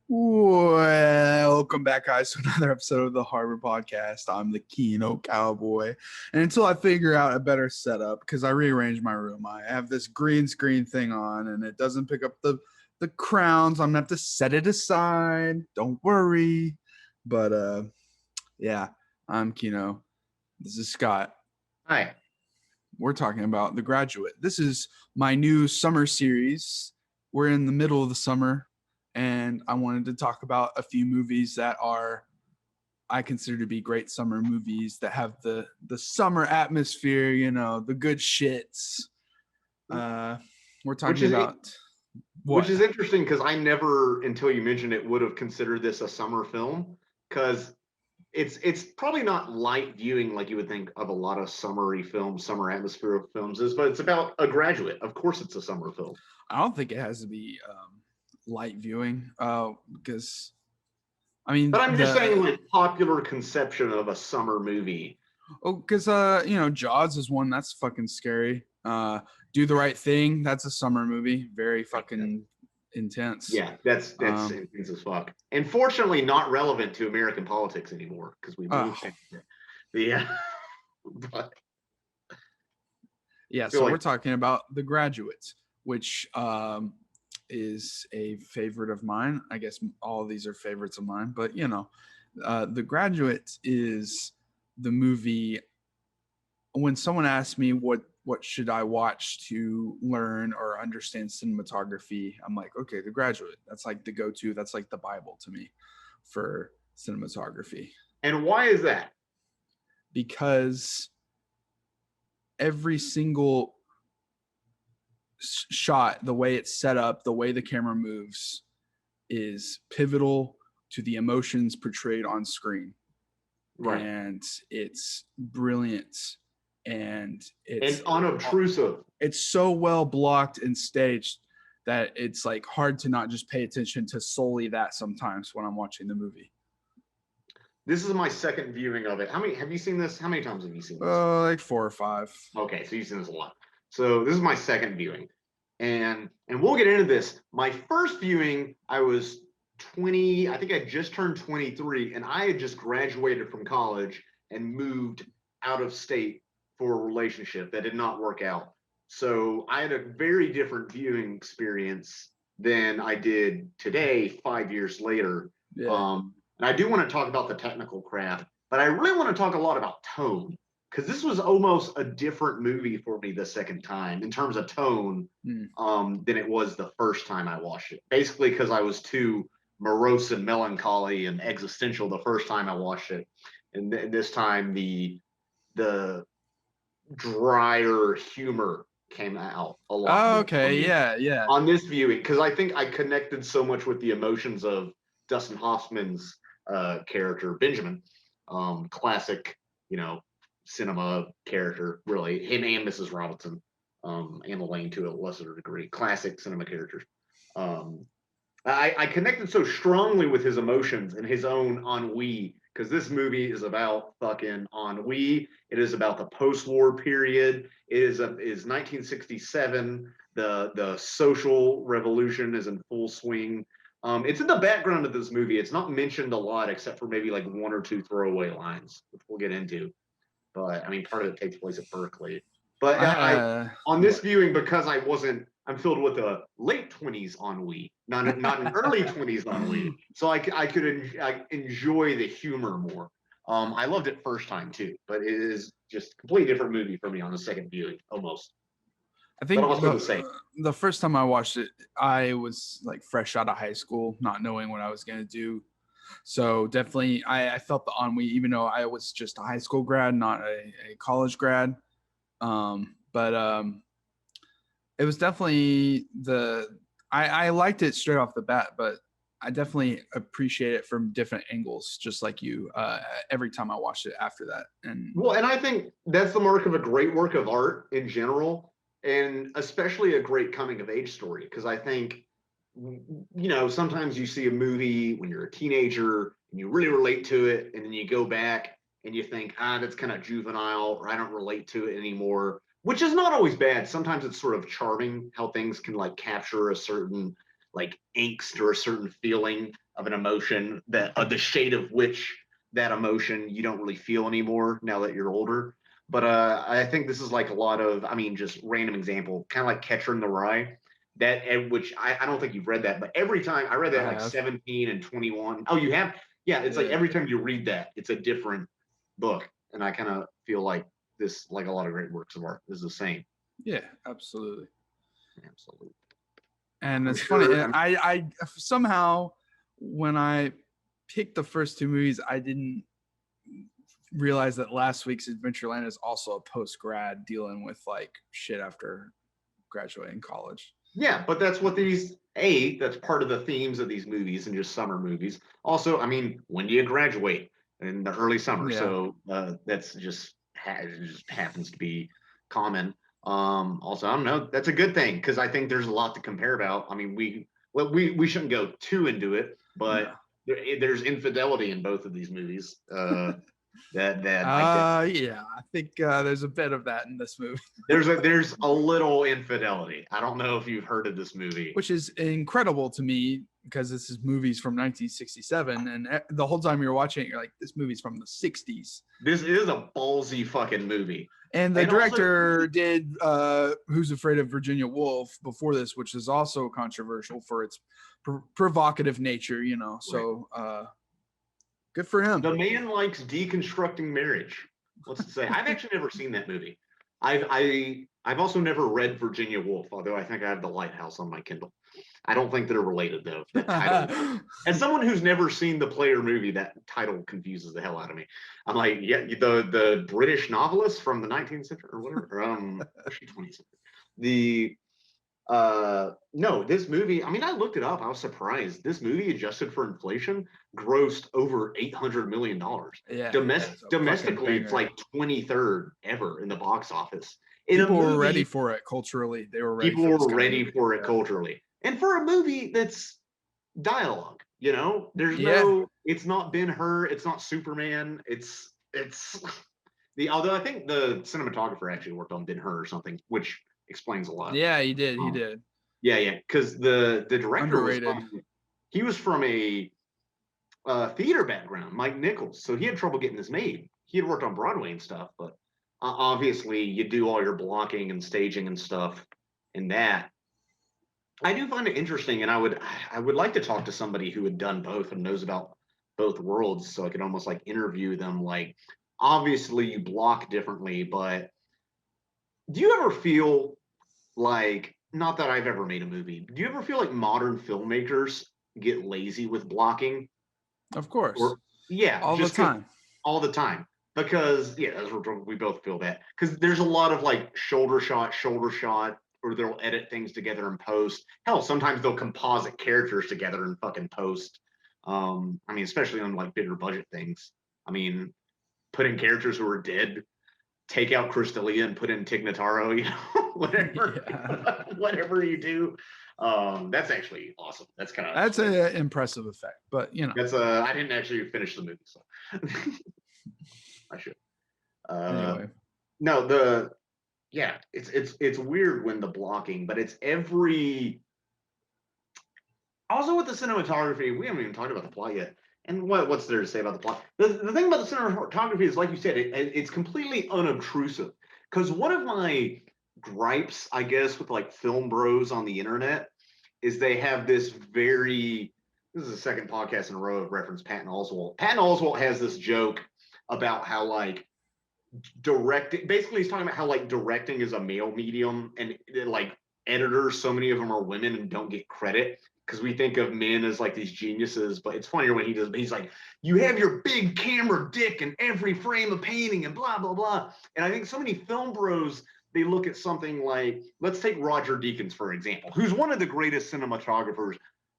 Welcome back, guys, to another episode of the Harbor Podcast. I'm the Kino Cowboy. And until I figure out a better setup, because I rearranged my room, I have this green screen thing on and it doesn't pick up the crowns. I'm going to have to set it aside. Don't worry. But yeah, I'm Kino. This is Scott. Hi. We're talking about The Graduate. This is my new summer series. We're in the middle of the summer. And I wanted to talk about a few movies that I consider to be great summer movies that have the summer atmosphere, you know, the good shits. We're talking about what? Which is interesting because I never, until you mentioned it, would have considered this a summer film because it's probably not light viewing like you would think of a lot of summery films, summer atmosphere films is, but it's about a graduate. Of course, it's a summer film. I don't think it has to be light viewing because I mean, but I'm just saying, like, popular conception of a summer movie. Oh, because you know, Jaws is one that's fucking scary. Do the Right Thing, that's a summer movie, very fucking intense. Yeah, that's intense as fuck. And fortunately, not relevant to American politics anymore because we moved. Yeah, but yeah. So we're talking about The Graduate, which is a favorite of mine. I guess all of these are favorites of mine, but you know, The Graduate is the movie. When someone asks me what should I watch to learn or understand cinematography, I'm like, okay, The Graduate. That's like the go-to. That's like the Bible to me for cinematography. And why is that? Because every single shot, the way it's set up, the way the camera moves is pivotal to the emotions portrayed on screen. Right. And it's brilliant. And it's unobtrusive. It's so well blocked and staged that it's like hard to not just pay attention to solely that sometimes when I'm watching the movie. This is my second viewing of it. How many have you seen this? How many times have you seen this? Like 4 or 5. Okay, so you've seen this a lot. So this is my second viewing. And we'll get into this. My first viewing, I was 20, I think I just turned 23, and I had just graduated from college and moved out of state for a relationship that did not work out. So I had a very different viewing experience than I did today, 5 years later. Yeah. And I do want to talk about the technical craft, but I really want to talk a lot about tone, because this was almost a different movie for me the second time in terms of tone than it was the first time I watched it. Basically because I was too morose and melancholy and existential the first time I watched it. And this time the drier humor came out a lot. Oh, okay, yeah. On this viewing, because I think I connected so much with the emotions of Dustin Hoffman's character, Benjamin. Classic, you know, cinema character, really. Him and Mrs. Robinson, and Elaine to a lesser degree. Classic cinema characters. I connected so strongly with his emotions and his own ennui, because this movie is about fucking ennui. It is about the post-war period. It is 1967. The social revolution is in full swing. It's in the background of this movie. It's not mentioned a lot, except for maybe like 1 or 2 throwaway lines, which we'll get into. But I mean, part of it takes place at Berkeley. But on this viewing, because I'm filled with a late 20s ennui, not an early 20s ennui. So I could enjoy the humor more. I loved it first time too, but it is just a completely different movie for me on the second viewing, almost. I think the first time I watched it, I was like fresh out of high school, not knowing what I was going to do. So definitely I felt the ennui, even though I was just a high school grad, not a college grad. But it was definitely I liked it straight off the bat, but I definitely appreciate it from different angles, just like you, every time I watched it after that. And I think that's the mark of a great work of art in general, and especially a great coming of age story. Because I think, you know, sometimes you see a movie when you're a teenager and you really relate to it, and then you go back and you think, that's kind of juvenile, or I don't relate to it anymore, which is not always bad. Sometimes it's sort of charming how things can like capture a certain like angst or a certain feeling of an emotion that the shade of which that emotion you don't really feel anymore now that you're older. But I think this is like a lot of, I mean, just random example, kind of like Catcher in the Rye, that which I don't think you've read that, but every time I read that I like have. 17 and 21. Oh, you have? Yeah, it's like every time you read that, it's a different book. And I kind of feel like this, like a lot of great works of art, is the same. Yeah, absolutely. Absolutely. And I'm it's funny. sure. And I somehow, when I picked the first two movies, I didn't realize that last week's Adventureland is also a post grad dealing with like shit after graduating college. Yeah, but that's what that's part of the themes of these movies and just summer movies. Also, I mean, when do you graduate? In the early summer. Yeah. So that's just, it just happens to be common. Also, I don't know, that's a good thing because I think there's a lot to compare about. I mean, we shouldn't go too into it, but there's infidelity in both of these movies. Yeah, I think there's a bit of that in this movie. there's a little infidelity. I don't know if you've heard of this movie, which is incredible to me because this is movies from 1967, and the whole time you're watching it, you're like, this movie's from the 60s. This is a ballsy fucking movie. And the director did Who's Afraid of Virginia Woolf before this, which is also controversial for its provocative nature, you know. So good for him. The man likes deconstructing marriage. What's to say? I've actually never seen that movie. I've also never read Virginia Woolf, although I think I have The Lighthouse on my Kindle. I don't think they're related though. That title, as someone who's never seen the Player movie, that title confuses the hell out of me. I'm like, yeah, the British novelist from the 19th century or whatever, 20th century. No, this movie, I mean, I looked it up. I was surprised. This movie, adjusted for inflation, grossed over $800 million. Yeah. Domestically, it's like 23rd ever in the box office. People were ready for it culturally. They were ready. People were ready for it culturally. And for a movie that's dialogue, you know, there's it's not Ben-Hur, it's not Superman, it's although I think the cinematographer actually worked on Ben-Hur or something, which explains a lot. Yeah, he did. He did. Yeah, because the director was from a theater background, Mike Nichols, so he had trouble getting this made. He had worked on Broadway and stuff, but obviously you do all your blocking and staging and stuff in that. I do find it interesting, and I would like to talk to somebody who had done both and knows about both worlds, so I could almost like interview them. Like, obviously you block differently, but do you ever feel like, not that I've ever made a movie, do you ever feel like modern filmmakers get lazy with blocking? Of course. All the time. Because we both feel that. Because there's a lot of like shoulder shot, or they'll edit things together in post. Hell, sometimes they'll composite characters together in fucking post. I mean, especially on like bigger budget things. I mean, put in characters who are dead, take out Crystalia and put in Tig Notaro, you know, whatever you do. That's actually awesome. That's an impressive effect, but you know, that's I didn't actually finish the movie, so I should. Anyway, no, it's weird when the blocking, but it's every. Also with the cinematography, we haven't even talked about the plot yet. And what's there to say about the plot? The thing about the cinematography is, like you said, it's completely unobtrusive. Because one of my gripes, I guess, with like film bros on the internet is they have this this is the second podcast in a row I've referenced Patton Oswalt. Patton Oswalt has this joke about how like directing, basically he's talking about how like directing is a male medium, and like editors, so many of them are women and don't get credit because we think of men as like these geniuses. But it's funnier when he's like, you have your big camera dick in every frame of painting and blah blah blah. And I think so many film bros, they look at something like, let's take Roger Deakins for example, who's one of the greatest cinematographers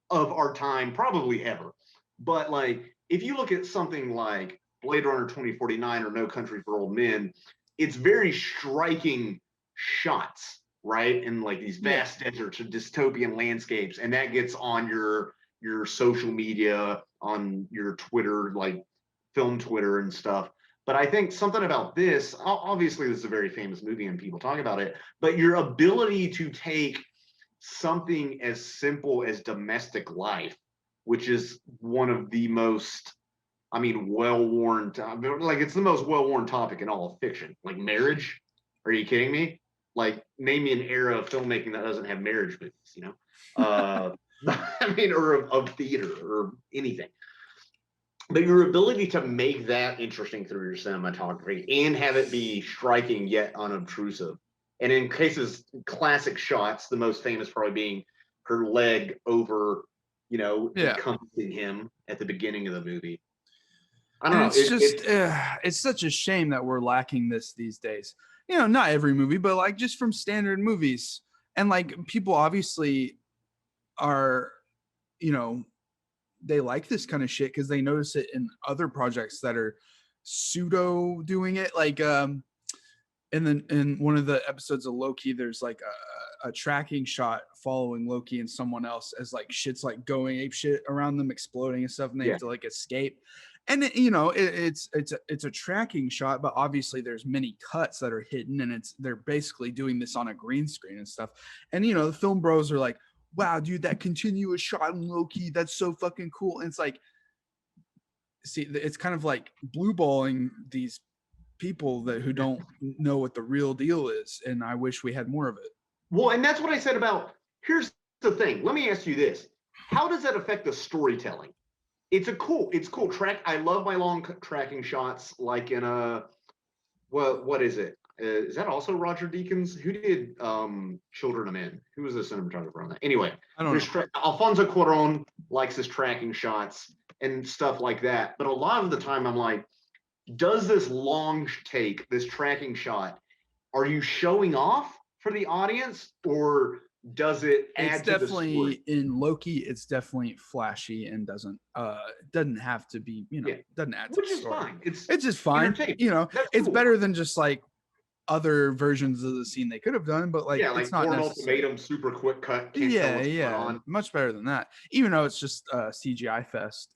of our time, probably ever. But like, if you look at something like Blade Runner 2049 or No Country for Old Men, it's very striking shots, right? And like these vast deserts or dystopian landscapes, and that gets on your social media, on your Twitter, like film Twitter and stuff. But I think something about this, obviously this is a very famous movie and people talk about it, but your ability to take something as simple as domestic life, which is one of the most, I mean, well-worn, like it's the most well-worn topic in all of fiction. Like marriage. Are you kidding me? Like, name me an era of filmmaking that doesn't have marriage movies, you know? I mean, or of theater or anything. But your ability to make that interesting through your cinematography and have it be striking yet unobtrusive. And in cases, classic shots, the most famous probably being her leg over, you know, encompassing him at the beginning of the movie. I don't know. It's such a shame that we're lacking this these days. You know, not every movie, but like just from standard movies. And like people obviously are, you know, they like this kind of shit because they notice it in other projects that are pseudo doing it. Like and then in one of the episodes of Loki, there's like a tracking shot following Loki and someone else as like shit's like going ape shit around them, exploding and stuff, and they have to like escape. And you know, it's a tracking shot, but obviously there's many cuts that are hidden, and they're basically doing this on a green screen and stuff. And you know, the film bros are like, "Wow, dude, that continuous shot in Loki, that's so fucking cool." And it's like, see, it's kind of like blue balling these people who don't know what the real deal is, and I wish we had more of it. Well, and that's what I said about. Here's the thing. Let me ask you this: how does that affect the storytelling? It's cool track. I love my long tracking shots, like in what is it? Is that also Roger Deakins? Who did Children of Men? Who was the cinematographer on that? Anyway, I don't know. Alfonso Cuarón likes his tracking shots and stuff like that. But a lot of the time, I'm like, does this long take, this tracking shot, are you showing off for the audience, or does it add to the story? In Loki, it's definitely flashy and doesn't have to be, you know, doesn't add to which is fine. It's just fine. You know, it's better than just like other versions of the scene they could have done, but like it's not necessary. Ultimatum, super quick cut. Much better than that. Even though it's just CGI fest.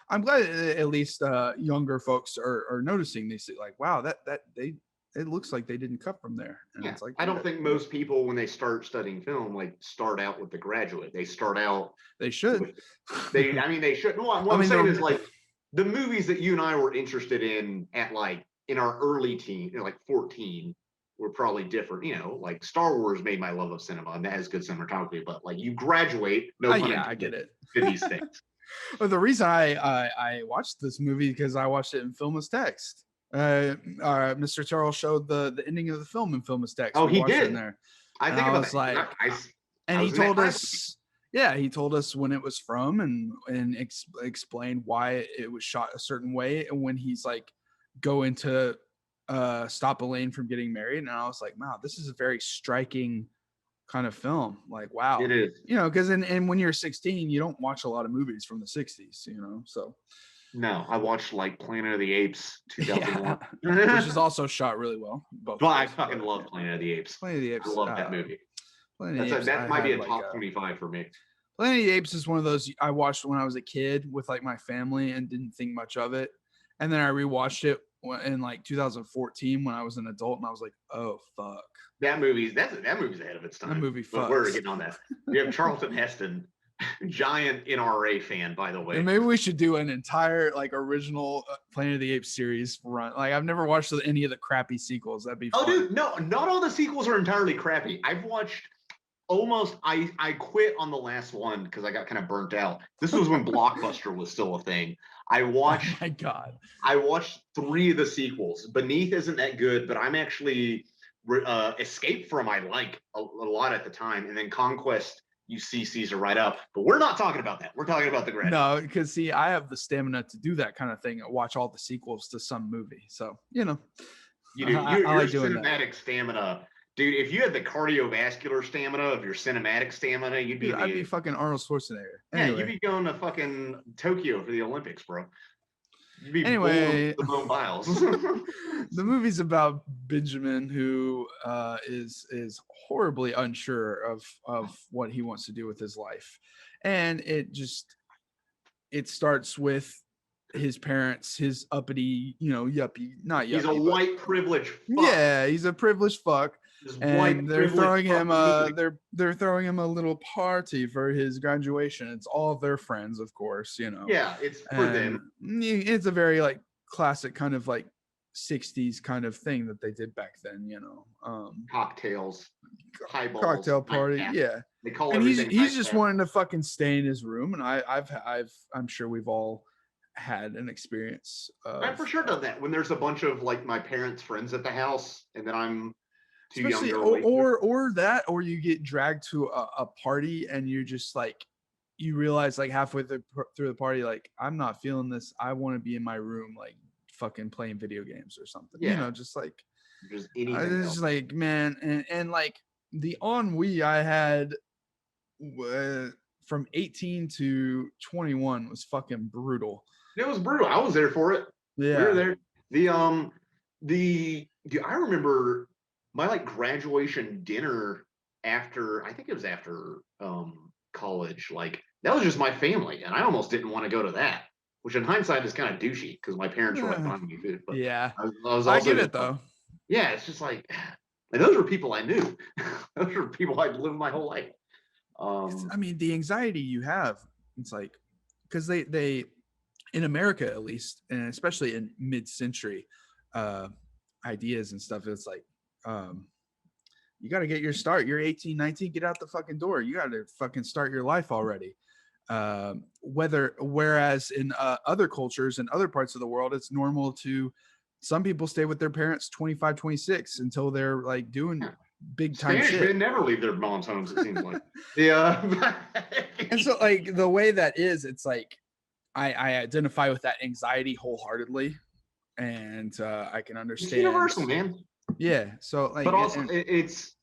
I'm glad at least younger folks are noticing these. Like, wow, it looks like they didn't cut from there. And it's like, I don't think most people, when they start studying film, like start out with The Graduate. They start out. They should. They should. What I'm saying is, like, the movies that you and I were interested in at like in our early teen, you know, like 14, were probably different. You know, like Star Wars made my love of cinema, and that has good cinematography. But like, you graduate, no pun intended, I get it. To these things. Well, the reason I watched this movie because I watched it in film as text. Mr. Terrell showed the ending of the film in film as text. Oh, he did. In there. I think I was like, and he told us, he told us when it was from and explained why it was shot a certain way. And when he's like going to stop Elaine from getting married, and I was like, wow, this is a very striking kind of film. Like, wow, it is. You know, because and when you're 16, you don't watch a lot of movies from the 60s. You know, so. No, I watched like Planet of the Apes 2001, which is also shot really well. I fucking love Planet of the Apes. Planet of the Apes. I love that movie. That might be a top 25 for me. Planet of the Apes is one of those I watched when I was a kid with like my family and didn't think much of it, and then I rewatched it in like 2014 when I was an adult, and I was like, oh fuck. That movie's ahead of its time. That movie. But we're getting on that. We have Charlton Heston. Giant NRA fan, by the way. And maybe we should do an entire like original Planet of the Apes series run. Like, I've never watched any of the crappy sequels. That'd be fun. Dude, no, not all the sequels are entirely crappy. I've watched almost. I quit on the last one because I got kind of burnt out. This was when Blockbuster was still a thing. I watched. Oh my God. I watched 3 of the sequels. Beneath isn't that good, but I'm actually Escape From I like a lot at the time, and then Conquest. You see Caesar right up, but we're not talking about that. We're talking about The Graduate. No, because see, I have the stamina to do that kind of thing. Watch all the sequels to some movie, so you know. You do. Your like cinematic stamina, dude. If you had the cardiovascular stamina of your cinematic stamina, I'd be fucking Arnold Schwarzenegger. Anyway. Yeah, you'd be going to fucking Tokyo for the Olympics, bro. Anyway, the bone biles. The movie's about Benjamin, who is horribly unsure of what he wants to do with his life, and it starts with his parents, his uppity, yuppie, not yuppie. He's a white privileged fuck. Yeah, he's a privileged fuck and they're throwing him they're throwing him a little party for his graduation. It's all of their friends, of course, you know. Yeah, it's for them. It's a very like classic kind of like 60s kind of thing that they did back then, you know. Cocktails, highballs, cocktail party, yeah. They call and everything he's just wanting to fucking stay in his room, and I'm sure we've all had an experience of, I've for sure done that when there's a bunch of like my parents' friends at the house, and then I'm too especially young to or that, or you get dragged to a party and you just like you realize like halfway through the party, like, I'm not feeling this. I want to be in my room, like fucking playing video games or something. Yeah. You know, just like just anything else. Like, man, and like the ennui I had from 18 to 21 was fucking brutal. It was brutal. I was there for it. Yeah, we were there. I remember my like graduation dinner after, I think it was after college. Like that was just my family, and I almost didn't want to go to that. Which in hindsight is kind of douchey because my parents were like buying me food. But yeah, I was also I get it though. Yeah, it's just like, and those were people I knew. Those were people I'd lived my whole life. I mean, the anxiety you have, it's like, because they in America at least, and especially in mid-century ideas and stuff, it's like you got to get your start. You're 18, 19, get out the fucking door. You got to fucking start your life already. Whereas in other cultures and other parts of the world, it's normal to, some people stay with their parents 25, 26 until they're like doing big time Spanish shit. men never leave their mom's homes, it seems like. Yeah. And so like the way that is, it's like I identify with that anxiety wholeheartedly, and I can understand. It's universal, man. Yeah. So like, but also it's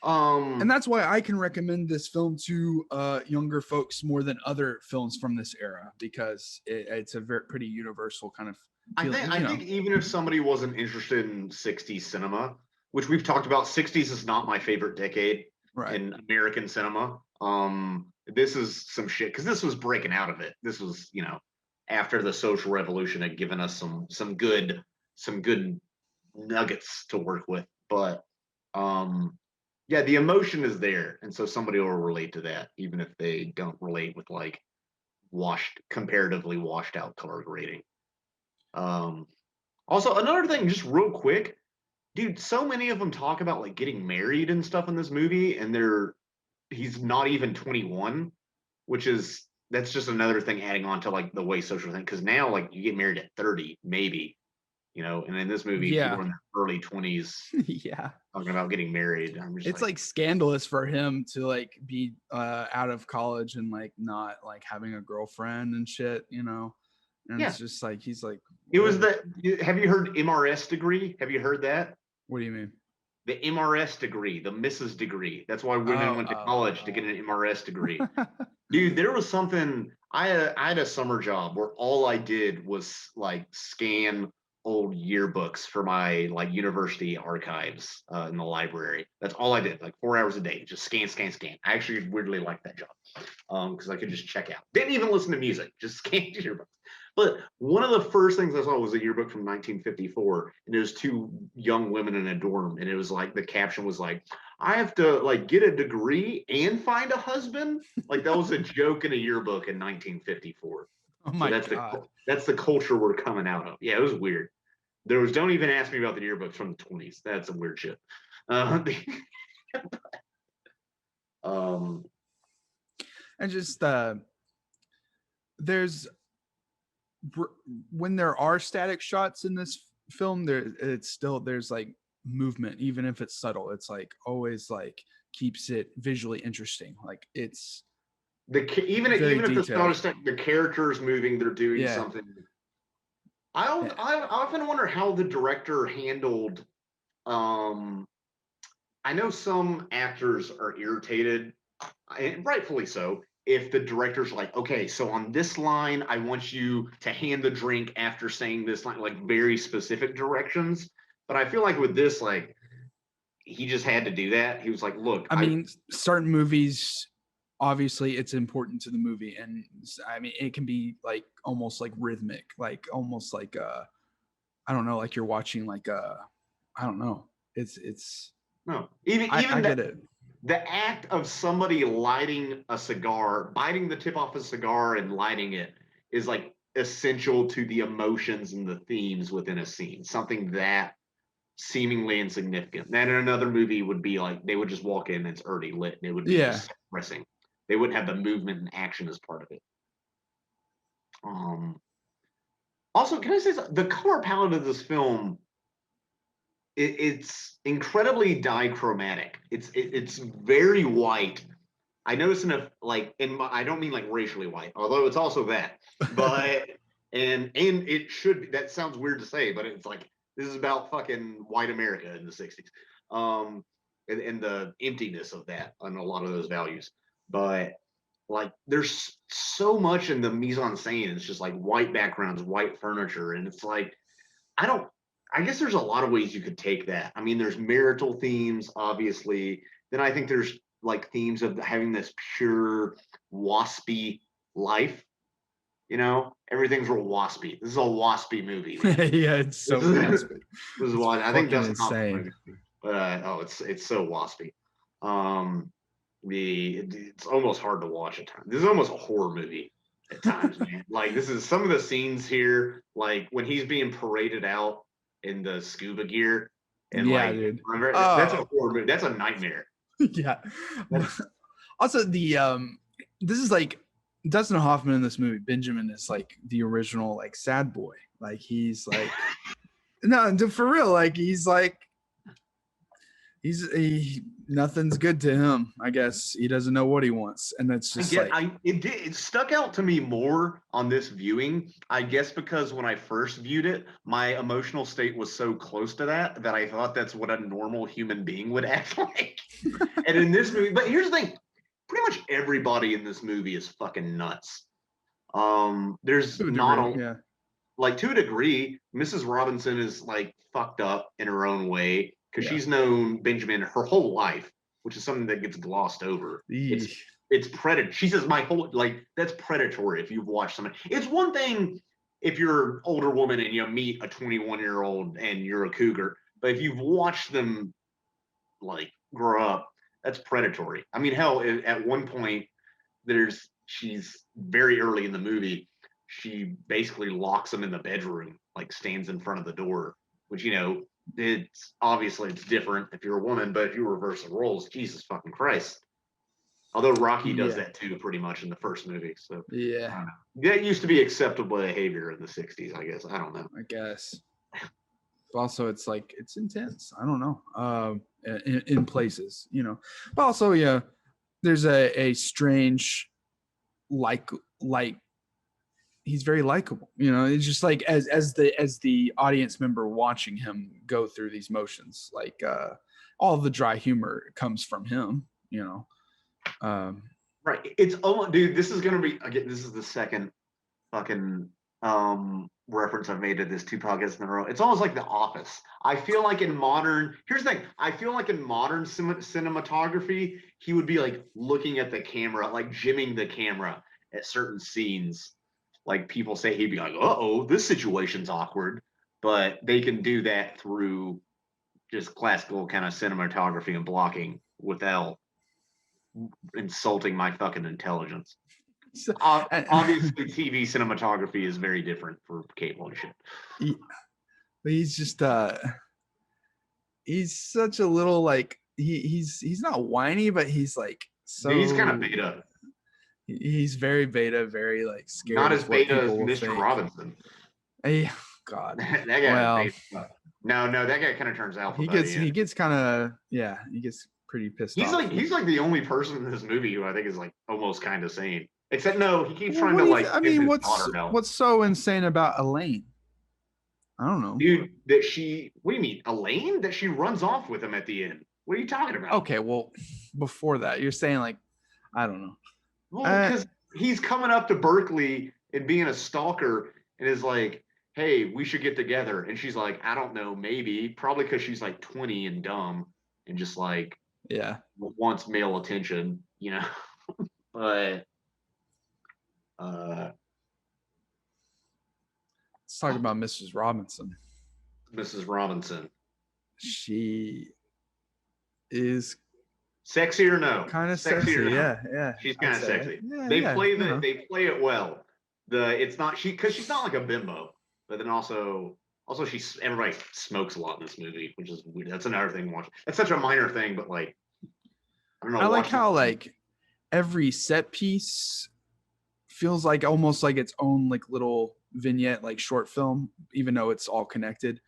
and that's why I can recommend this film to younger folks more than other films from this era, because it's a pretty universal kind of feeling, I think even if somebody wasn't interested in 60s cinema, which we've talked about, 60s is not my favorite decade in American cinema. This is some shit, because this was breaking out of it. This was, you know, after the social revolution had given us some good nuggets to work with. But yeah, the emotion is there, and so somebody will relate to that, even if they don't relate with like comparatively washed out color grading. Also, another thing, just real quick, dude, so many of them talk about like getting married and stuff in this movie, and he's not even 21, which is, that's just another thing adding on to like the way social thing, because now like you get married at 30 maybe, you know, and in this movie people are in their early 20s talking about getting married. It's like scandalous for him to like be out of college and like not like having a girlfriend and shit, you know. And it's just like, he's like, it was have you heard MRS degree? Have you heard that? What do you mean? The MRS degree, the Mrs. degree. That's why women went to college to get an MRS degree. Dude, there was something, I had a summer job where all I did was like scan old yearbooks for my like university archives in the library. That's all I did, like 4 hours a day, just scan. I actually weirdly liked that job because I could just check out. Didn't even listen to music, just scanned yearbooks. But one of the first things I saw was a yearbook from 1954, and it was two young women in a dorm, and it was like, the caption was like, I have to like get a degree and find a husband. Like that was a joke in a yearbook in 1954. Oh my God. That's the culture we're coming out of. Yeah, it was weird. There was, don't even ask me about the yearbooks from the 20s. That's some weird shit. And just there's, when there are static shots in this film, there's like movement, even if it's subtle. It's like always like keeps it visually interesting. Like it's even if it's not a static, the characters moving, they're doing something. I often wonder how the director handled. I know some actors are irritated, and rightfully so, if the director's like, okay, so on this line, I want you to hand the drink after saying this line, like very specific directions. But I feel like with this, like, he just had to do that. He was like, look, I mean, certain movies, obviously it's important to the movie. And I mean, it can be like almost like rhythmic, like almost like, I don't know, like you're watching like, I don't know. It's No, even I get it. The act of somebody lighting a cigar, biting the tip off a cigar and lighting it is like essential to the emotions and the themes within a scene. Something that seemingly insignificant. That in another movie would be like they would just walk in and it's already lit and it would be just expressing. They wouldn't have the movement and action as part of it. Also, can I say something? The color palette of this film it's incredibly it's very white. I notice I don't mean like racially white, although it's also that. But and it should be, that sounds weird to say, but it's like this is about fucking white America in the 60s. And the emptiness of that and a lot of those values. But like there's so much in the mise en scene. It's just like white backgrounds, white furniture, and it's like I don't. I guess there's a lot of ways you could take that. I mean, there's marital themes, obviously. Then I think there's like themes of having this pure waspy life. You know, everything's real waspy. This is a waspy movie. Yeah, it's so waspy. This is one. I think Dustin Hoffman. It's so waspy. It's almost hard to watch at times. This is almost a horror movie at times, man. Like this is some of the scenes here, like when he's being paraded out in the scuba gear, and dude. That's a horror movie. That's a nightmare. Yeah. Also, this is like Dustin Hoffman in this movie. Benjamin is like the original like sad boy. Like he's like no, for real. Like he's like nothing's good to him. I guess he doesn't know what he wants, and that's just it stuck out to me more on this viewing. I guess because when I first viewed it, my emotional state was so close to that I thought that's what a normal human being would act like. And in this movie, but here's the thing: pretty much everybody in this movie is fucking nuts. There's not like to a degree, Mrs. Robinson is like fucked up in her own way. Because she's known Benjamin her whole life, which is something that gets glossed over. It's predatory. She says my whole that's predatory. If you've watched something, it's one thing if you're an older woman and you meet a 21-year-old and you're a cougar, but if you've watched them like grow up, that's predatory. I mean, hell, at one point, she's very early in the movie. She basically locks him in the bedroom, like stands in front of the door, which it's different if you're a woman, but if you reverse the roles, Jesus fucking Christ. Although Rocky does that too, pretty much in the first movie. So that used to be acceptable behavior in the 60s, I guess. I don't know. I guess. Also, it's like it's intense. I don't know. In places, you know. But also, there's a strange like he's very likable, you know. It's just like as the audience member watching him go through these motions, like all the dry humor comes from him, you know. Right. It's dude, this is gonna be again, this is the second fucking reference I've made to this 2 podcasts in a row. It's almost like The Office. I feel like in modern cinematography, he would be like looking at the camera, like jimming the camera at certain scenes. Like people say, he'd be like, "Uh-oh, this situation's awkward," but they can do that through just classical kind of cinematography and blocking without insulting my fucking intelligence. Obviously, TV cinematography is very different for cable and shit. But he's just he's such a little like he's not whiny, but he's like he's kind of beta. He's very beta, very like scared. Not as beta as Mr. Robinson. Hey, God. That guy. No, that guy kind of turns out. He gets kind of he gets pretty pissed off. He's like the only person in this movie who I think is like almost kind of sane. Except no, he keeps trying to like. I mean, what's so insane about Elaine? I don't know, dude. What do you mean, Elaine? That she runs off with him at the end? What are you talking about? Okay, well, before that, you're saying like, I don't know. Well, because he's coming up to Berkeley and being a stalker and is like, "Hey, we should get together." And she's like, "I don't know, maybe." Probably because she's like 20 and dumb and just like wants male attention, you know. But let's talk about Mrs. Robinson. Mrs. Robinson. She is sexy or no? Kind of Sexy sexy, or no? yeah. She's kind of sexy. Yeah, They yeah, play you know. they play it well. It's not because she's not like a bimbo, but then also everybody smokes a lot in this movie, which is weird. That's another thing to watch. That's such a minor thing, but like I don't know. I like how like every set piece feels like almost like its own like little vignette, like short film, even though it's all connected.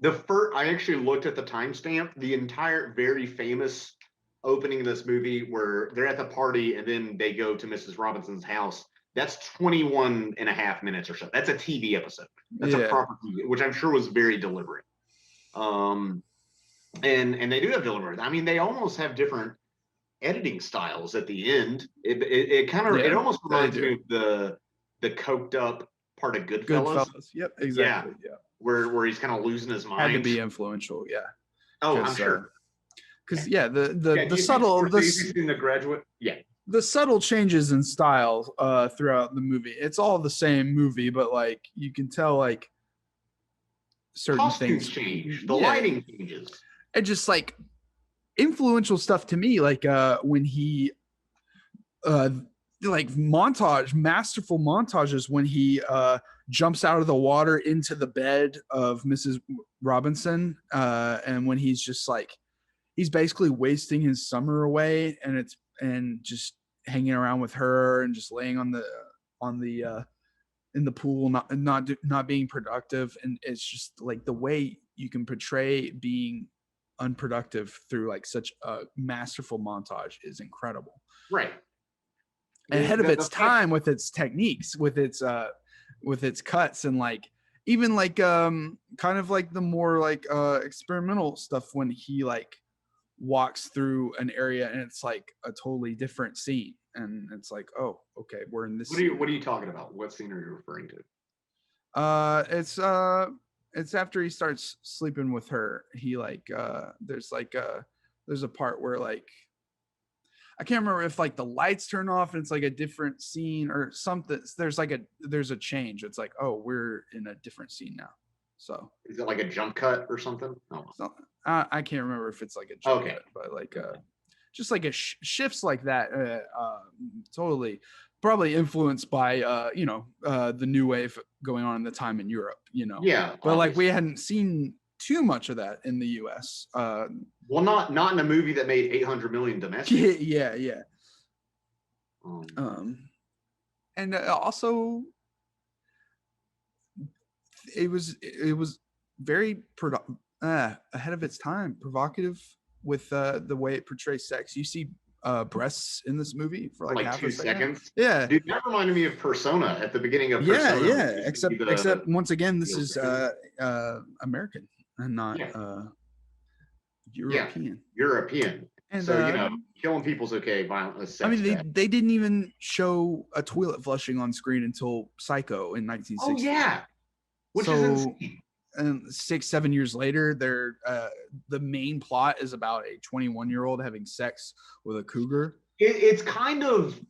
I actually looked at the timestamp. The entire very famous opening of this movie where they're at the party and then they go to Mrs. Robinson's house. That's 21 and a half minutes or so. That's a TV episode. That's a proper TV, which I'm sure was very deliberate. And they do have deliberate. I mean, they almost have different editing styles at the end. It kind of it almost reminds me of the coked up part of Goodfellas. Yep, exactly. Yeah. Where he's kind of losing his mind. Had to be influential, yeah. Oh, I'm sure. Because the subtle the Graduate, the subtle changes in style throughout the movie. It's all the same movie, but like you can tell like certain costumes things change, the lighting changes, and just like influential stuff to me, like when he like masterful montages when he jumps out of the water into the bed of Mrs. Robinson, and when he's just like he's basically wasting his summer away, and just hanging around with her and just laying on the in the pool, not being productive. And it's just like the way you can portray being unproductive through like such a masterful montage is incredible. Right. Ahead of its time with its techniques, with its cuts, and like even like kind of like the more like experimental stuff when he like walks through an area and it's like a totally different scene, and it's like, oh, okay, we're in this what are you talking about? What scene are you referring to? It's after he starts sleeping with her. He like there's a part where like I can't remember if like the lights turn off and it's like a different scene or something. There's a change. It's like, oh, we're in a different scene now. So is it like a jump cut or something? No. I can't remember if it's like a jump cut, but like just like a shifts like that. Totally, probably influenced by the new wave going on in the time in Europe. Yeah, but obviously. Like we hadn't seen too much of that in the U.S. Well, not in a movie that made 800 million domestic. Yeah. And also, it was very ahead of its time, provocative with the way it portrays sex. You see breasts in this movie for like half 2 seconds. Yeah, dude, that reminded me of Persona at the beginning of Persona. Yeah. Except once again, this is American and not European. European. And so killing people's okay, violent sex. I mean, they didn't even show a toilet flushing on screen until Psycho in 1960. Oh yeah, which is insane. And 6-7 years later, the main plot is about a 21-year-old having sex with a cougar. It's kind of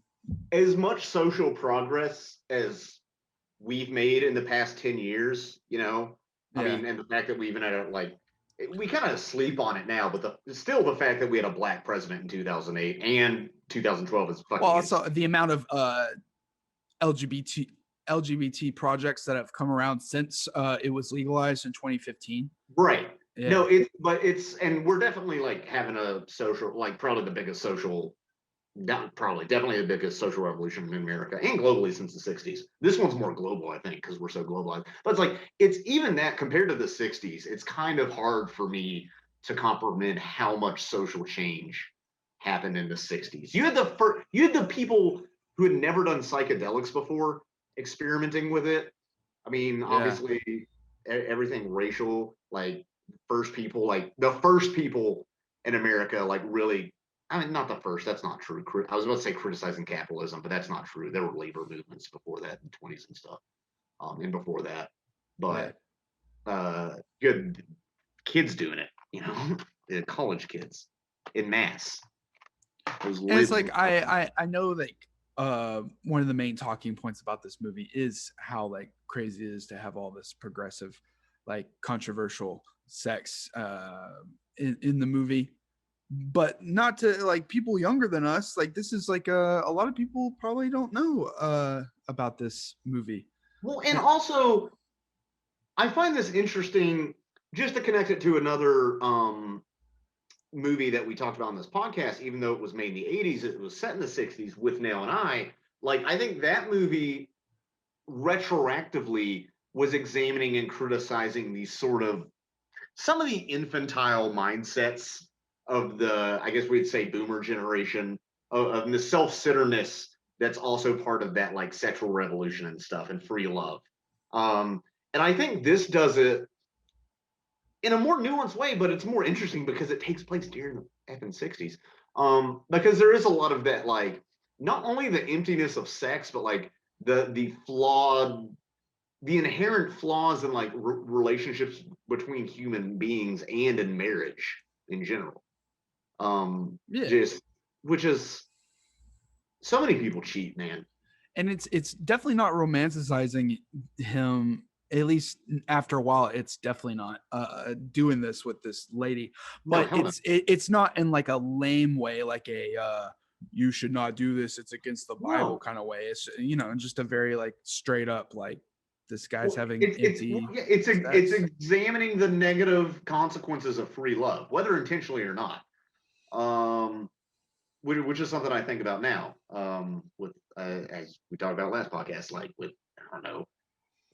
as much social progress as we've made in the past 10 years, I mean, and the fact that we even had we kind of sleep on it now, but still the fact that we had a black president in 2008 and 2012 is fucking. Well, also the amount of LGBT projects that have come around since it was legalized in 2015. Right. Yeah. No, and we're definitely like having a social, like probably the biggest social, definitely the biggest social revolution in America and globally since the 60s. This one's more global, I think, because we're so globalized. But it's even that compared to the 60s, it's kind of hard for me to comprehend how much social change happened in the 60s. You had the people who had never done psychedelics before experimenting with it. I mean, obviously everything racial, like the first people in America, like really, I mean, not the first, that's not true. I was about to say criticizing capitalism, but that's not true. There were labor movements before that in the 20s and stuff. And before that. But good kids doing it, college kids in mass. And it's like I know like one of the main talking points about this movie is how like crazy it is to have all this progressive, like controversial sex in the movie. but not to like people younger than us. Like this is like a lot of people probably don't know about this movie. Well, and also I find this interesting just to connect it to another movie that we talked about on this podcast, even though it was made in the 80s, it was set in the 60s with Nail and I. Like, I think that movie retroactively was examining and criticizing these sort of some of the infantile mindsets of the, I guess we'd say, boomer generation, of the self-centeredness that's also part of that like sexual revolution and stuff and free love. And I think this does it in a more nuanced way, but it's more interesting because it takes place during the effing 60s. Because there is a lot of that, like, not only the emptiness of sex, but like the flawed, the inherent flaws in like relationships between human beings and in marriage in general. Just which is so many people cheat, man. And it's definitely not romanticizing him. At least after a while, it's definitely not doing this with this lady. But No, it's not in like a lame way, like a you should not do this, it's against the Bible kind of way. It's, you know, just a very like straight up like this guy's having empty. It's examining the negative consequences of free love, whether intentionally or not. Which is something I think about now. With as we talked about last podcast, like with, I don't know,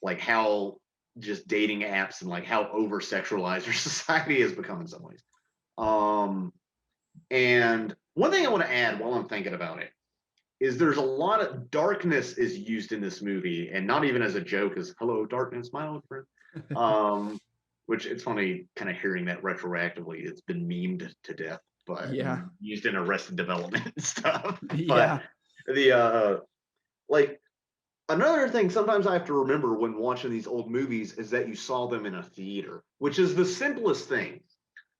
like how just dating apps and like how over sexualized our society has become in some ways. And one thing I want to add while I'm thinking about it is there's a lot of darkness is used in this movie, and not even as a joke, as "Hello, darkness, my old friend." Which it's funny kind of hearing that retroactively. It's been memed to death, but used in Arrested Development and stuff. But the like another thing sometimes I have to remember when watching these old movies is that you saw them in a theater, which is the simplest thing,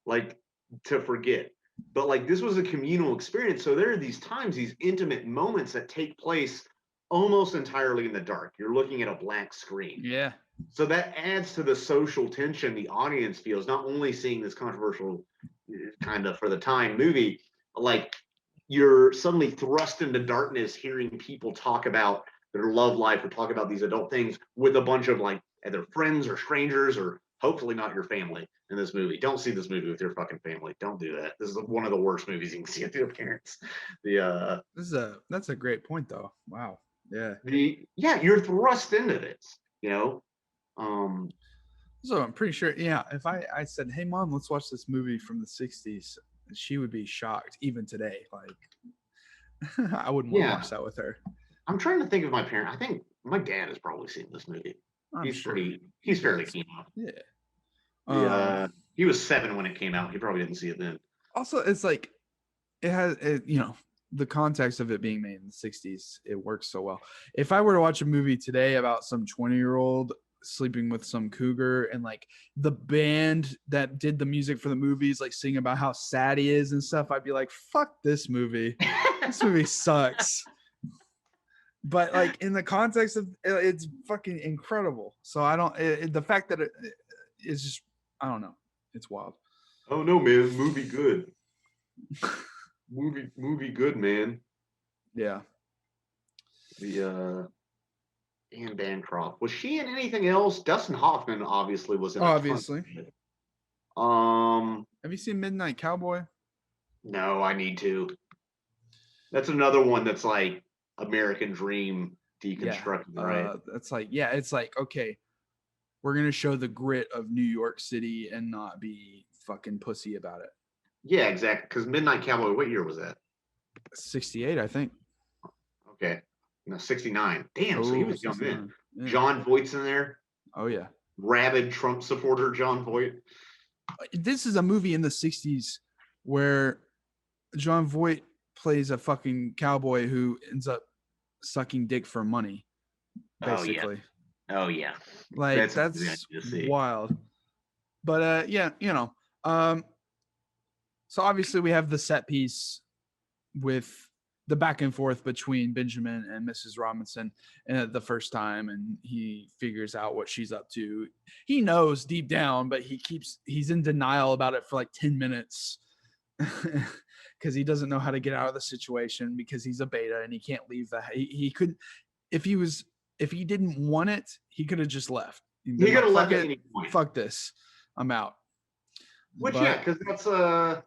like, to forget. But like this was a communal experience, so there are these times, these intimate moments that take place almost entirely in the dark. You're looking at a blank screen. Yeah. So that adds to the social tension the audience feels, not only seeing this controversial kind of for the time movie, like you're suddenly thrust into darkness hearing people talk about their love life or talk about these adult things with a bunch of like either friends or strangers or hopefully not your family in this movie. Don't see this movie with your fucking family. Don't do that. This is one of the worst movies you can see with your parents. That's a great point though. Wow. Yeah. You're thrust into this, you know. So I'm pretty sure, yeah, if I said, "Hey mom, let's watch this movie from the 60s," she would be shocked even today. Like I wouldn't want to watch that with her. I'm trying to think of my parent. I think my dad has probably seen this movie. He's fairly keen on it. Yeah. He was 7 when it came out. He probably didn't see it then. Also, it's like it has, you know, the context of it being made in the 60s, it works so well. If I were to watch a movie today about some 20-year-old sleeping with some cougar and like the band that did the music for the movies like sing about how sad he is and stuff, I'd be like, fuck this movie. This movie sucks. But like in the context of it's fucking incredible. So I don't the fact that it is just, I don't know, it's wild. Oh no, man, movie good. movie good, man. Yeah. Anne Bancroft, was she in anything else? Dustin Hoffman obviously was in. Obviously. Have you seen Midnight Cowboy? No, I need to. That's another one that's like American Dream deconstructed, right? That's like, yeah, it's like, okay, we're gonna show the grit of New York City and not be fucking pussy about it. Yeah, exactly. Because Midnight Cowboy, what year was that? 68, I think. Okay. No, 69. Damn, so he was young then. Yeah. John Voight's in there. Oh, yeah. Rabid Trump supporter John Voight. This is a movie in the 60s where John Voight plays a fucking cowboy who ends up sucking dick for money, basically. Oh, yeah. Like, that's wild. But, yeah, you know. So, obviously, we have the set piece with the back and forth between Benjamin and Mrs. Robinson the first time, and he figures out what she's up to. He knows deep down, but he's in denial about it for like 10 minutes. because he doesn't know how to get out of the situation because he's a beta and he can't leave that. He could, if he didn't want it, he could have just left. He could have left at any point. Fuck this, I'm out. Which, yeah, because that's I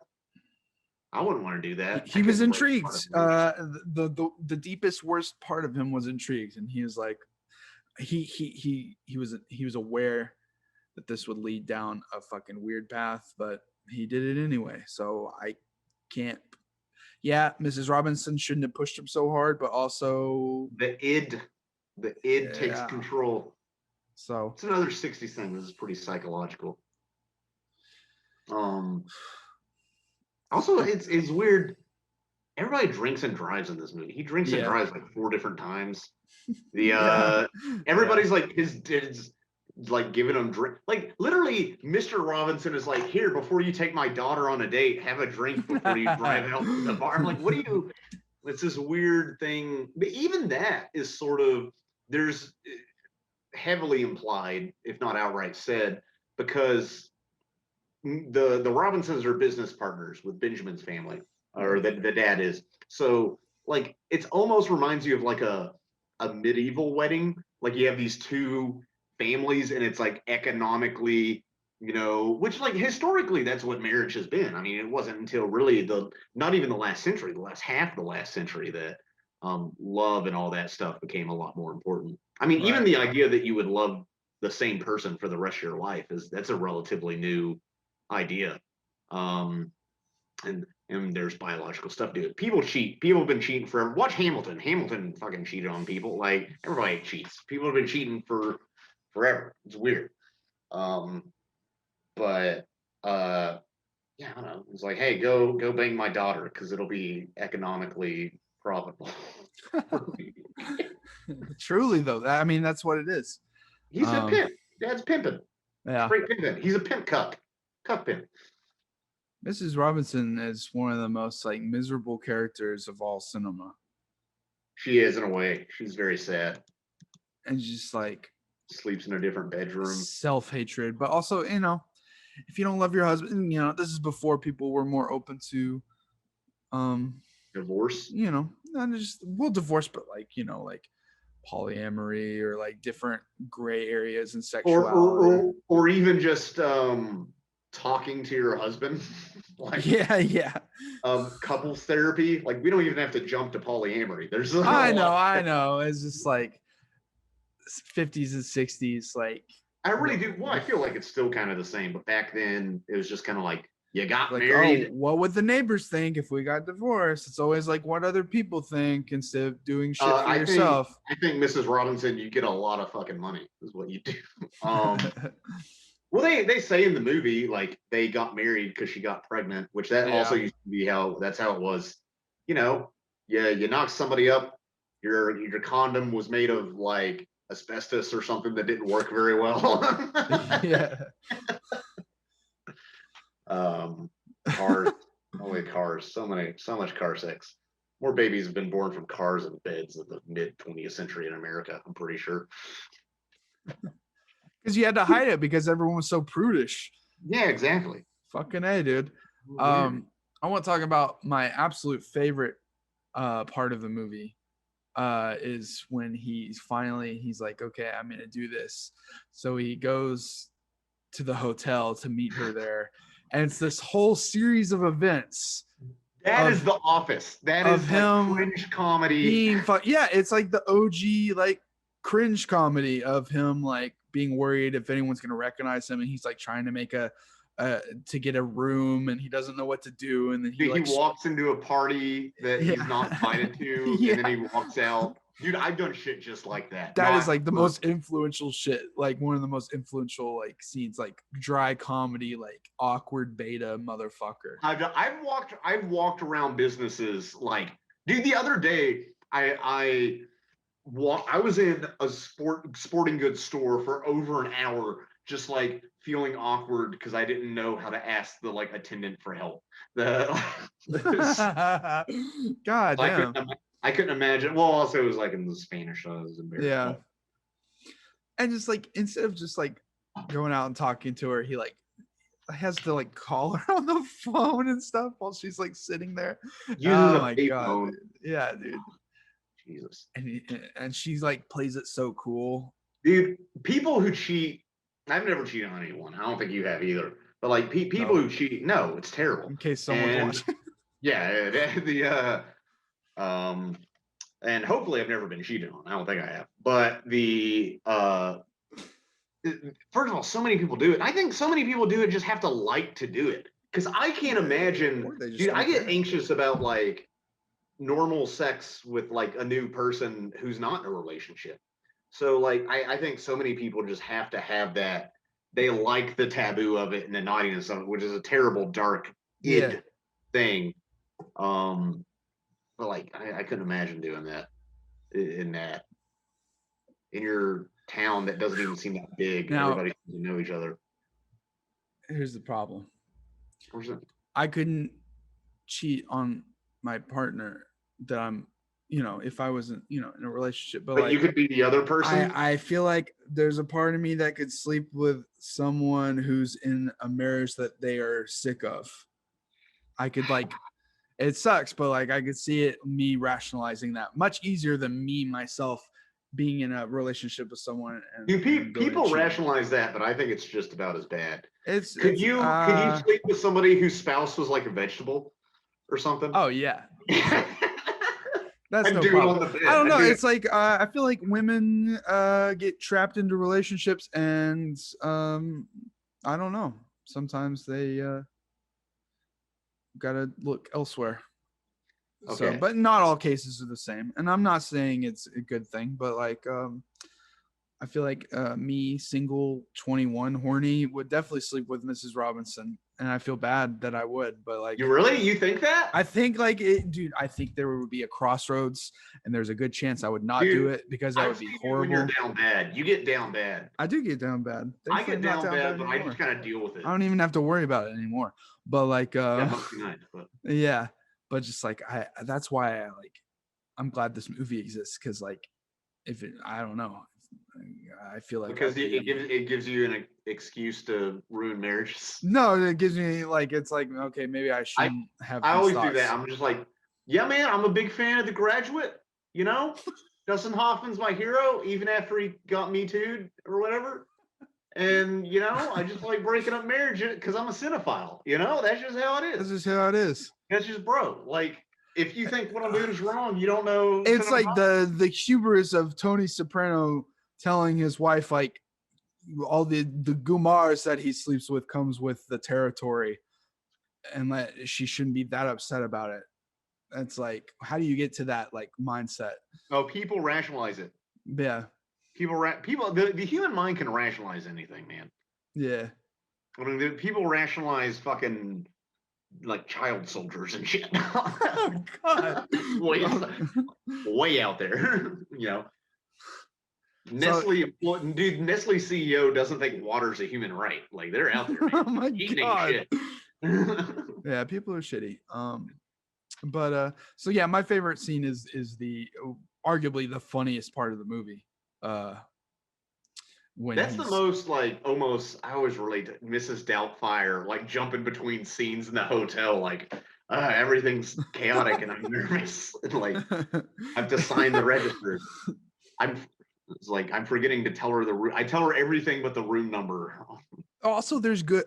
wouldn't want to do that. He was intrigued. The deepest, worst part of him was intrigued, and he was like, he was aware that this would lead down a fucking weird path, but he did it anyway. So I can't. Yeah, Mrs. Robinson shouldn't have pushed him so hard, but also the id takes control. So it's another 60s thing. This is pretty psychological. Also, it's weird. Everybody drinks and drives in this movie. He drinks and drives like 4 different times. Everybody's like his like giving him drink. Like literally, Mr. Robinson is like, here, before you take my daughter on a date, have a drink before you drive out to the bar. I'm like, what do you? It's this weird thing. But even that is sort of there's heavily implied, if not outright said, because the Robinsons are business partners with Benjamin's family, or the dad is. So like it's almost reminds you of like a medieval wedding. Like you have these 2 families and it's like economically, which like historically that's what marriage has been. I mean, it wasn't until really not even the last century, the last half of the last century that love and all that stuff became a lot more important. I mean, even the idea that you would love the same person for the rest of your life that's a relatively new idea. And there's biological stuff to it. People cheat. People have been cheating forever. Watch Hamilton. Hamilton fucking cheated on people. Like everybody cheats. People have been cheating for forever. It's weird. But yeah, I don't know. It's like, hey, go bang my daughter because it'll be economically profitable. Truly, though, I mean, that's what it is. He's a pimp. Dad's pimping. Yeah, straight pimping. He's a pimp cuck pimp. Mrs. Robinson is one of the most like miserable characters of all cinema. She is in a way. She's very sad. And just like sleeps in a different bedroom. Self-hatred, but also, if you don't love your husband, this is before people were more open to divorce. Not just divorce, but like polyamory or like different gray areas in sexuality, or even just talking to your husband. Like couples therapy. Like we don't even have to jump to polyamory. There's I know it's just like 50s and 60s. Like I really do. Well, I feel like it's still kind of the same, but back then it was just kind of like you got married. What would the neighbors think if we got divorced? It's always like what other people think instead of doing shit for yourself. I think Mrs. Robinson, you get a lot of fucking money is what you do. Well, they say in the movie like they got married because she got pregnant, which that also used to be that's how it was. You knock somebody up. Your condom was made of like asbestos or something that didn't work very well. Cars, only cars. So much car sex. More babies have been born from cars and beds in the mid 20th century in America. I'm pretty sure. Because you had to hide it because everyone was so prudish. Yeah, exactly. Fucking A, dude. I want to talk about my absolute favorite part of the movie. Is when he's like, okay, I'm gonna do this. So he goes to the hotel to meet her there, and it's this whole series of events. That is The Office. That is him like cringe comedy. It's like the OG like cringe comedy of him like being worried if anyone's gonna recognize him, and he's like trying to make to get a room, and he doesn't know what to do, and then he walks into a party that he's not invited to, and then he walks out. Dude, I've done shit just like that. That is like the most influential shit, like one of the most influential like scenes, like dry comedy, like awkward beta motherfucker. I've walked around businesses like, dude, the other day I was in a sporting goods store for over an hour, just like feeling awkward because I didn't know how to ask the like attendant for help. God damn. I couldn't imagine. Well, also it was like in the Spanish, so I was embarrassed. Yeah. And just like instead of just like going out and talking to her, he like has to like call her on the phone and stuff while she's like sitting there. Uses Oh a my god, payphone. dude. Yeah, dude. Jesus. And she's like plays it so cool. Dude, people who cheat, I've never cheated on anyone. I don't think you have either. But like people No, who cheat, no, it's terrible. in case someone's And watching. yeah, and hopefully I've never been cheated on. I don't think I have. But first of all, so many people do it. I think so many people do it just have to like to do it. Because I can't imagine, Or they just dude, I don't get care. anxious about like normal sex with like a new person who's not in a relationship. So like I think so many people just have to have that. They like the taboo of it and the naughtiness of it, which is a terrible dark Yeah. id thing. But like I couldn't imagine doing that in your town that doesn't even seem that big. Now, Everybody seems to know each other. here's the problem. Where's it? I couldn't cheat on my partner that I'm, if I wasn't, in a relationship. But But like, you could be the other person. I feel like there's a part of me that could sleep with someone who's in a marriage that they are sick of. I could like, it sucks, but like I could see it me rationalizing that much easier than me myself being in a relationship with someone and People rationalize that, but I think it's just about as bad. It's could you sleep with somebody whose spouse was like a vegetable or something? Oh yeah. That's no problem. I don't know. It's like I feel like women get trapped into relationships, and I don't know. Sometimes they gotta look elsewhere. Okay. So, but not all cases are the same, and I'm not saying it's a good thing, but like I feel like me, single, 21, horny, would definitely sleep with Mrs. Robinson, and I feel bad that I would. But like, you think that? I think like it, dude. I think there would be a crossroads, and there's a good chance I would not do it because that would be horrible. When you're down bad, you get down bad. I do get down bad. I get down bad, but I just kind of deal with it. I don't even have to worry about it anymore. But like, that must be nice. But yeah, but just like that's why I'm glad this movie exists because like, I don't know. I feel like because it gives you an excuse to ruin marriages. No, it gives me like it's like okay, maybe I shouldn't have. I always do that. I'm just like, yeah, man, I'm a big fan of The Graduate. Dustin Hoffman's my hero, even after he got Me Too'd or whatever. And I just like breaking up marriage because I'm a cinephile. That's just how it is. That's just how it is. That's just bro. Like, if you think what I'm doing is wrong, you don't know. It's like the hubris of Tony Soprano telling his wife like all the Gumars that he sleeps with comes with the territory, and that she shouldn't be that upset about it. It's like, how do you get to that like mindset? Oh, people rationalize it. Yeah. The human mind can rationalize anything, man. Yeah. I mean, people rationalize fucking like child soldiers and shit. Oh God. way out there. Nestle, dude, Nestle CEO doesn't think water's a human right. Like, they're out there. Oh my God. Shit. Yeah, people are shitty. But so yeah, my favorite scene is the arguably the funniest part of the movie. When that's the most like almost I always relate to Mrs. Doubtfire, like jumping between scenes in the hotel, like everything's chaotic and I'm nervous. And, like, I have to sign the register. It's like I'm forgetting to tell her the room. I tell her everything but the room number. Also, there's good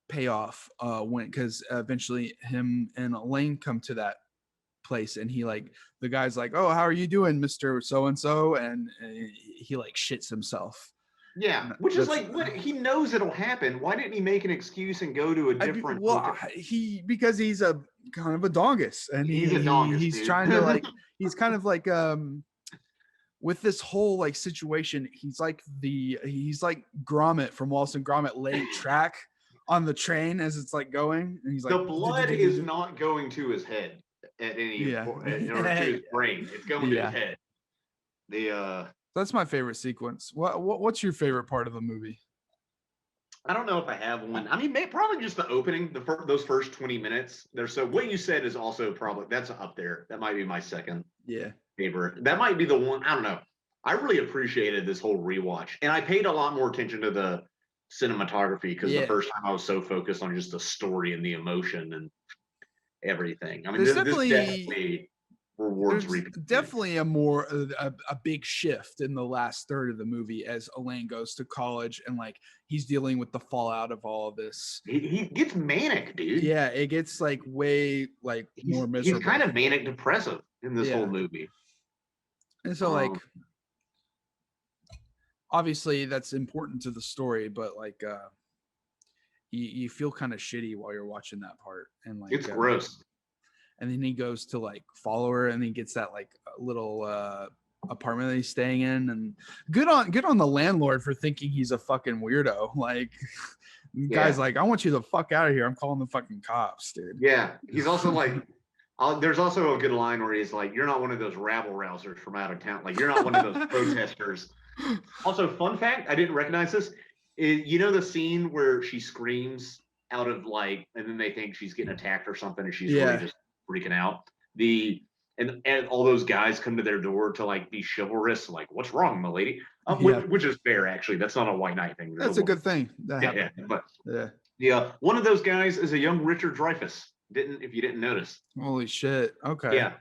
payoff when because eventually him and Elaine come to that place and he like the guy's like, oh, how are you doing, Mr. So-and-so, and he like shits himself. Yeah, which is like, what, he knows it'll happen. Why didn't he make an excuse and go to a different? Because he's a kind of a dongus, and he's a dongus, he's trying to like he's kind of like with this whole like situation, he's like Gromit from Wallace and Gromit laying track on the train as it's like going, and he's like, the blood is not going to his head at any point, or to his brain. It's going to his head. That's my favorite sequence. What's your favorite part of the movie? I don't know if I have one. I mean, probably just the opening, those first 20 minutes. So what you said is also probably that's up there. That might be my second. Yeah. Favorite. That might be the one. I don't know. I really appreciated this whole rewatch, and I paid a lot more attention to cinematography, because the first time I was so focused on just the story and the emotion and everything. I mean, this definitely rewards there's definitely a big shift in the last third of the movie as Elaine goes to college and like he's dealing with the fallout of all of this. He gets manic, dude. Yeah, it gets like way like more miserable. He's kind of manic depressive in this whole movie. And so like obviously that's important to the story, but like you feel kind of shitty while you're watching that part, and like it's gross. And then he goes to like follow her, and he gets that like little apartment that he's staying in, and good on the landlord for thinking he's a fucking weirdo. Like guy's like, I want you the fuck out of here. I'm calling the fucking cops, dude. Yeah, he's also like, there's also a good line where he's like, you're not one of those rabble rousers from out of town. Like, you're not one of those protesters. Also, fun fact, I didn't recognize this. You know the scene where she screams out of like, and then they think she's getting attacked or something, and she's really just freaking out. And all those guys come to their door to like be chivalrous, like, what's wrong, my lady? Which is fair, actually. That's not a white knight thing. That's a good thing. Yeah. One of those guys is a young Richard Dreyfuss. If you didn't notice. Holy shit. Okay. Yeah.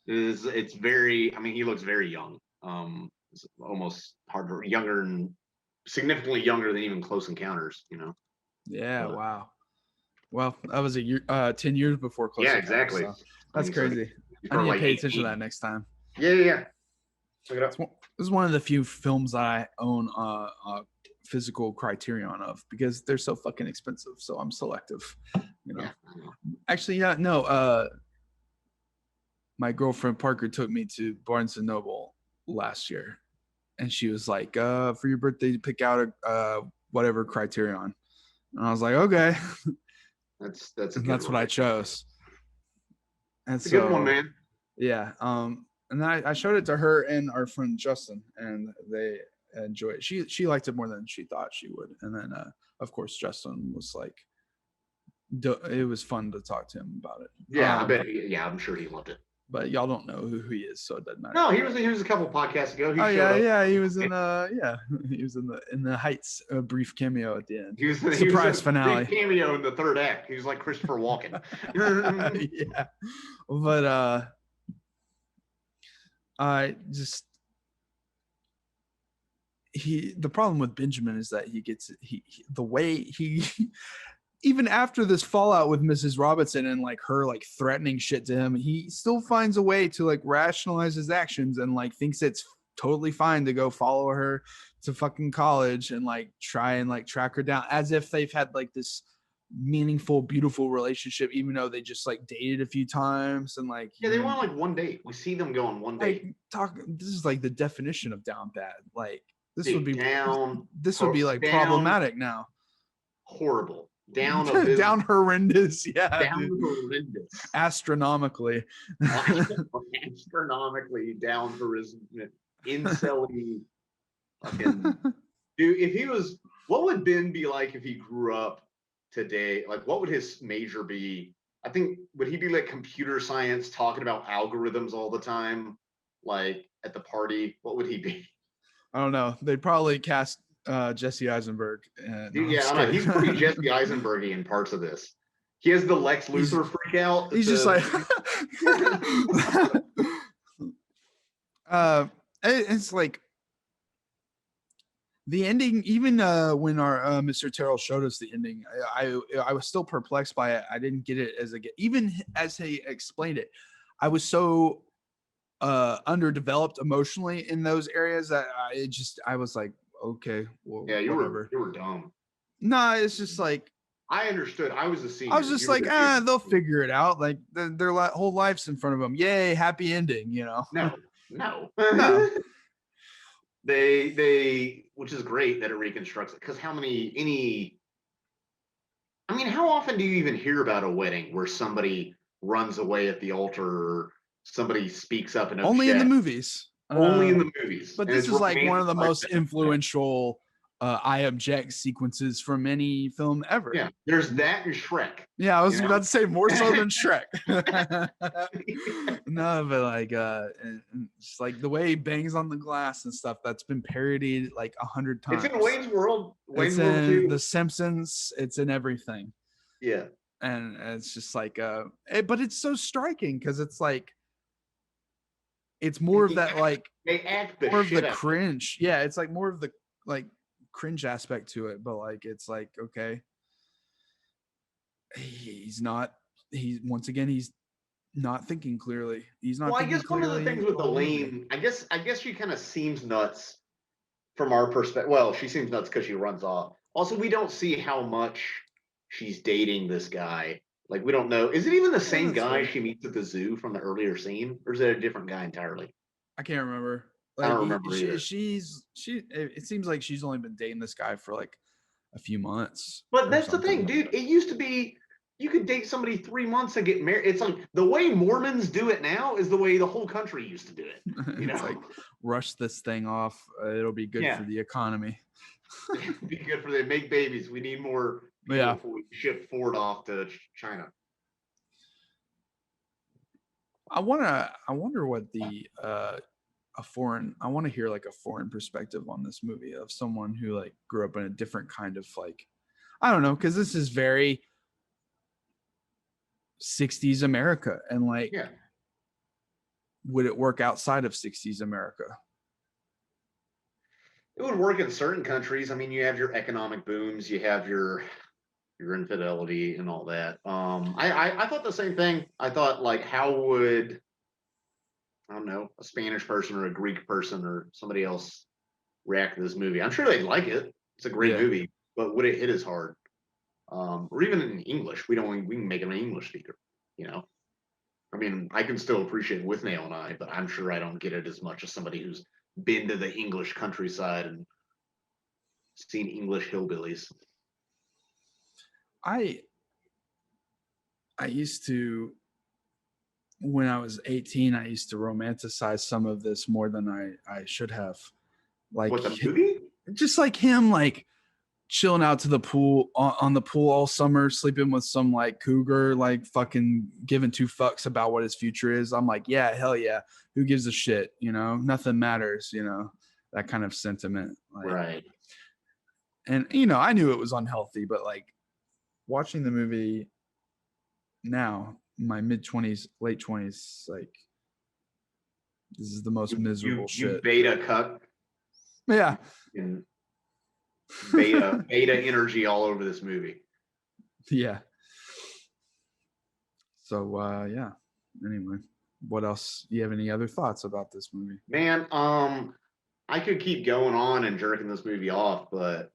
It's very, I mean, he looks very young. It's almost younger and significantly younger than even Close Encounters, you know? Yeah, wow. Well, that was a year, 10 years before Close Encounters. Yeah, exactly. So that's crazy. I need to pay attention to that next time. Yeah. Look it up. This is one of the few films that I own physical Criterion of, because they're so fucking expensive. So I'm selective, you know. Yeah. Actually, my girlfriend Parker took me to Barnes and Noble last year, and she was like, for your birthday, pick out a whatever Criterion. And I was like, okay. That's what I chose. And it's a good one, man. Yeah. And I showed it to her and our friend Justin, and they enjoyed it. She liked it more than she thought she would. And then of course Justin was like, it was fun to talk to him about it. Yeah, I bet. Yeah, I'm sure he loved it. But y'all don't know who he is, so it doesn't matter. No, he was a couple podcasts ago. He was in the Heights, a brief cameo at the end. He was finale. Brief cameo in the third act. He was like Christopher Walken. Yeah, but the problem with Benjamin is that the way he even after this fallout with Mrs. Robinson and like her like threatening shit to him, he still finds a way to like rationalize his actions and like thinks it's totally fine to go follow her to fucking college and like try and like track her down, as if they've had like this meaningful, beautiful relationship, even though they just like dated a few times. And like, yeah, they went on like one date. We see them go on one date. This is like the definition of down bad. Like this would be like down, problematic now. Horrible. Down horrendous. Yeah. Down horrendous. Astronomically down horrendous. Incel-y. Fucking dude, if he was, what would Ben be like if he grew up today? Like, what would his major be? I think, would he be like computer science, talking about algorithms all the time, like at the party? What would he be? I don't know. They'd probably cast Jesse Eisenberg. Dude, I know. He's pretty Jesse Eisenberg-y in parts of this. He has the Lex Luthor freak out. He's just like it's like the ending. Even when our Mr. Terrell showed us the ending, I was still perplexed by it. I didn't get it even as he explained it. I was so underdeveloped emotionally in those areas that I was like, okay, well, yeah, you were dumb. Nah, it's just like I understood. I was a senior. I was just like, they'll figure it out. Like their whole life's in front of them. Yay, happy ending, you know? No. They, which is great that it reconstructs it. Because how often do you even hear about a wedding where somebody runs away at the altar or somebody speaks up and only in the movies? Only in the movies. But this is like one of the most influential I object sequences from any film ever. Yeah, there's that and Shrek. Yeah, I was about to say more so than Shrek. No, but like it's like the way he bangs on the glass and stuff that's been parodied like 100 times. It's in Wayne's World. It's in The Simpsons. It's in everything. Yeah. And it's just like but it's so striking because it's like it's more of that like they act the more of shit the out cringe. Yeah, it's like more of the like cringe aspect to it, but like it's like okay. He's not thinking clearly. He's not. Well, I guess one of the things with Elaine, I guess she kind of seems nuts from our perspective. Well, she seems nuts because she runs off. Also, we don't see how much she's dating this guy. Like, we don't know. Is it even the same guy she meets at the zoo from the earlier scene, or is it a different guy entirely? I can't remember. Like, I don't remember either. It seems like she's only been dating this guy for like a few months. But that's the thing, dude. It used to be you could date somebody 3 months and get married. It's like the way Mormons do it now is the way the whole country used to do it. You know, it's like rush this thing off. It'll be good for the economy. Be good for them. Make babies. We need more people before we ship Ford off to China. I wonder what the I want to hear like a foreign perspective on this movie of someone who like grew up in a different kind of like, I don't know, because this is very 60s America, and like would it work outside of 60s America? It would work in certain countries. I mean, you have your economic booms, you have your infidelity and all that. I thought the same thing. I thought like, how would, I don't know, a Spanish person or a Greek person or somebody else react to this movie? I'm sure they'd like it. It's a great movie, but would it hit as hard? Or even in English, we can make it an English speaker, you know? I mean, I can still appreciate Withnail and I, but I'm sure I don't get it as much as somebody who's been to the English countryside and seen English hillbillies. I used to, when I was 18, I used to romanticize some of this more than I should have. Like, what, the movie? Just like him, like chilling out to the pool on the pool all summer, sleeping with some like cougar, like fucking giving two fucks about what his future is. I'm like, yeah, hell yeah. Who gives a shit? You know, nothing matters, you know, that kind of sentiment. Like, right. And, you know, I knew it was unhealthy, but like watching the movie now, my mid 20s, late 20s, like this is the most miserable shit. You beta cuck. Yeah. And beta energy all over this movie. Yeah. So yeah. Anyway, what else? Do you have any other thoughts about this movie? Man, I could keep going on and jerking this movie off, but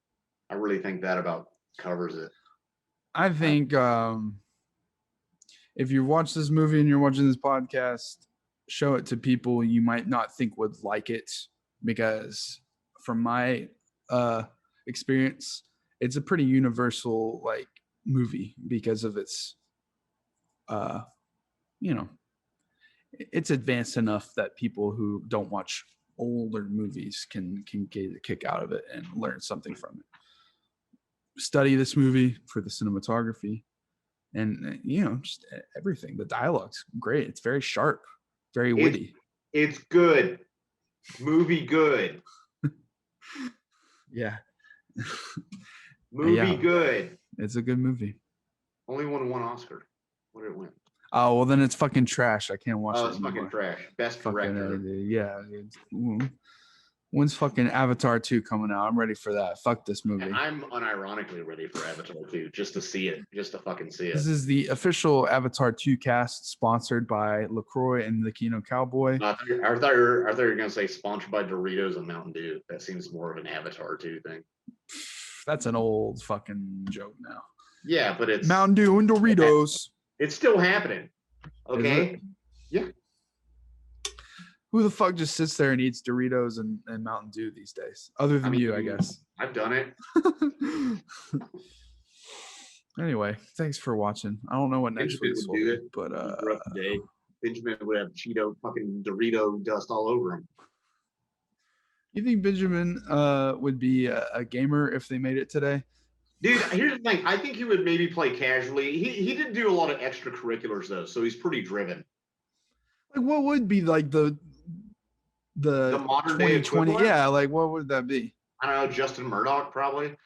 I really think that about covers it. I think if you watch this movie and you're watching this podcast, show it to people you might not think would like it, because from my experience, it's a pretty universal like movie because of its you know, it's advanced enough that people who don't watch older movies can get a kick out of it and learn something from it. Study this movie for the cinematography and you know, just everything. The dialogue's great. It's very sharp, very witty. It's good. Movie good. Yeah. Movie good. It's a good movie. Only won one Oscar. What did it win? Oh, well, then it's fucking trash. I can't watch it. Oh, it's fucking trash. Best director. Yeah. When's fucking Avatar 2 coming out? I'm ready for that. Fuck this movie. And I'm unironically ready for Avatar 2 just to see it, just to fucking see it. This is the official Avatar 2 cast sponsored by LaCroix and the Kino Cowboy. I thought you were going to say sponsored by Doritos and Mountain Dew. That seems more of an Avatar 2 thing. That's an old fucking joke now. Yeah, but it's Mountain Dew and Doritos. It's still happening. Okay. Yeah. Who the fuck just sits there and eats Doritos and Mountain Dew these days? Other than you, I guess. I've done it. Anyway, thanks for watching. I don't know what next week's will be, but Benjamin would have Cheeto fucking Dorito dust all over him. You think Benjamin would be a gamer if they made it today? Dude, here's the thing. I think he would maybe play casually. He did do a lot of extracurriculars though, so he's pretty driven. Like, what would be like the modern day 2020? equivalent? Yeah, like what would that be? I don't know, Justin Murdoch probably.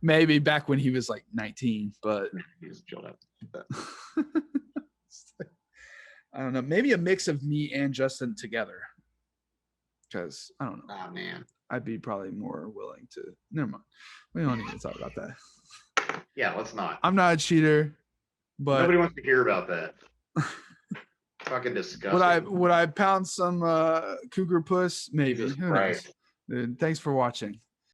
Maybe back when he was like 19, but he's chilled out. I don't know. Maybe a mix of me and Justin together. Because I don't know. Oh man. I'd be probably more willing to. Never mind. We don't need to talk about that. Yeah, let's not. I'm not a cheater, but nobody wants to hear about that. Fucking disgusting. Would I pound some cougar puss? Maybe. Jesus Who knows? Dude, thanks for watching.